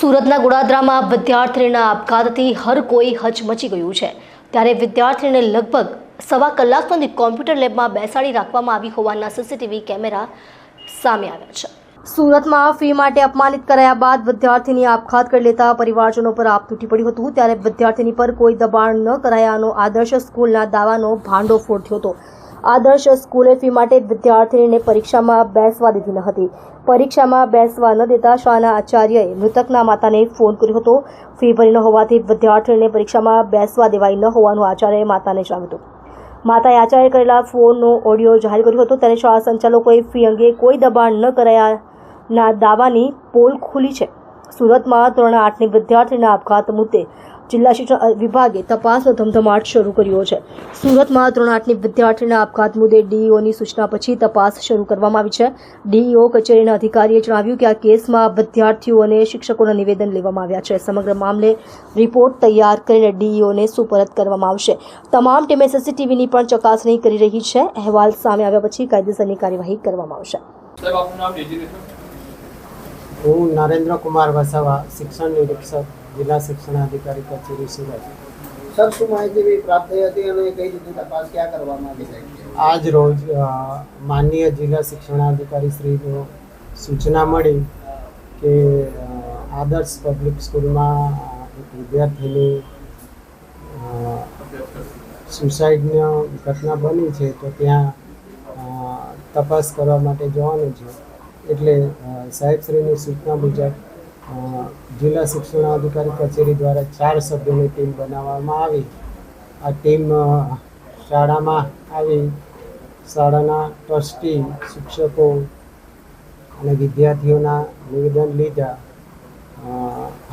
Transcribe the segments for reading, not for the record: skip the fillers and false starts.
સુરતના ગોડાદરામાં વિદ્યાર્થીના આપઘાતથી હર કોઈ હચમચી ગયું છે। ત્યારે વિદ્યાર્થીને લગભગ સવા કલાક સુધી કોમ્પ્યુટર લેબમાં બેસાડી રાખવામાં આવી હોવાના સીસીટીવી કેમેરા સામે આવ્યા છે। સુરતમાં ફી માટે અપમાનિત કરાયા બાદ વિદ્યાર્થીની આપઘાત કરી લેતા પરિવારજનો પર આપ તૂટી પડ્યું હતું। ત્યારે વિદ્યાર્થીની પર કોઈ દબાણ ન કરાયાનો આદર્શ સ્કૂલના દાવાનો ભાંડો ફોડ્યો હતો। આદર્શ સ્કૂલે ફી માટે વિદ્યાર્થીને પરીક્ષામાં બેસવા દીધી ન હતી। પરીક્ષામાં બેસવા ન દેતા શાળાના આચાર્યએ મૃતકના માતાને ફોન કર્યો હતો। ફી ભરી ન હોવાથી વિદ્યાર્થીને પરીક્ષામાં બેસવા દેવાઈ ન હોવાનું આચાર્યએ માતાને જણાવ્યું હતું। માતાએ આચાર્ય કરેલા ફોનનો ઓડિયો જાહેર કર્યો હતો। ત્યારે શાળા સંચાલકોએ ફી અંગે કોઈ દબાણ ન કરાયાના દાવાની પોલ ખુલી છે। સુરતમાં ધોરણ 8ની વિદ્યાર્થીના આપઘાત મુદ્દે જિલ્લા શિક્ષણ વિભાગે તપાસનો ધમધમાટ શરૂ કર્યો છે। સુરતમાં ધોરણ 8ની વિદ્યાર્થીના આપઘાત મુદ્દે ડીઈઓની સૂચના પછી તપાસ શરૂ કરવામાં આવી છે। ડીઈઓ કચેરીના અધિકારીએ જણાવ્યું કે આ કેસમાં વિદ્યાર્થીઓ અને શિક્ષકોના નિવેદન લેવામાં આવ્યા છે। સમગ્ર મામલે રિપોર્ટ તૈયાર કરીને ડીઈઓને સુપરત કરવામાં આવશે। તમામ ટીમે સીસીટીવીની પણ ચકાસણી કરી રહી છે। અહેવાલ સામે આવ્યા પછી કાયદેસરની કાર્યવાહી કરવામાં આવશે। હું નરેન્દ્ર કુમાર વસાવા, શિક્ષણ નિરીક્ષક, જિલ્લા શિક્ષણાધિકારી કચેરી સુરત। સર, શું માહિતી પ્રાપ્ત થઈ હતી અને કઈ રીતની તપાસ ક્યાં કરવામાં આવી છે? આજ રોજ માનનીય જિલ્લા શિક્ષણાધિકારી શ્રીનો સૂચના મળી કે આદર્શ પબ્લિક સ્કૂલમાં એક વિદ્યાર્થીની સુસાઇડની ઘટના બની છે, તો ત્યાં તપાસ કરવા માટે જવાનું છે। એટલે સાહેબશ્રીની સૂચના મુજબ જિલ્લા શિક્ષણાધિકારી કચેરી દ્વારા 4 સભ્યોની ટીમ બનાવવામાં આવી। આ ટીમ શાળામાં આવી શાળાના ટ્રસ્ટી, શિક્ષકો અને વિદ્યાર્થીઓના નિવેદન લીધા।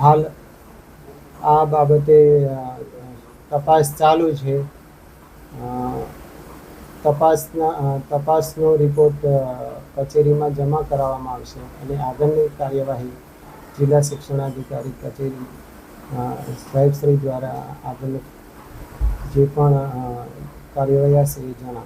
હાલ આ બાબતે તપાસ ચાલુ છે। તપાસનો રિપોર્ટ કચેરીમાં જમા કરાવવામાં આવશે અને આગળની કાર્યવાહી જિલ્લા શિક્ષણાધિકારી કચેરી સાહેબશ્રી દ્વારા આગળ જે પણ કાર્યવાહી હશે એ જણાવશે।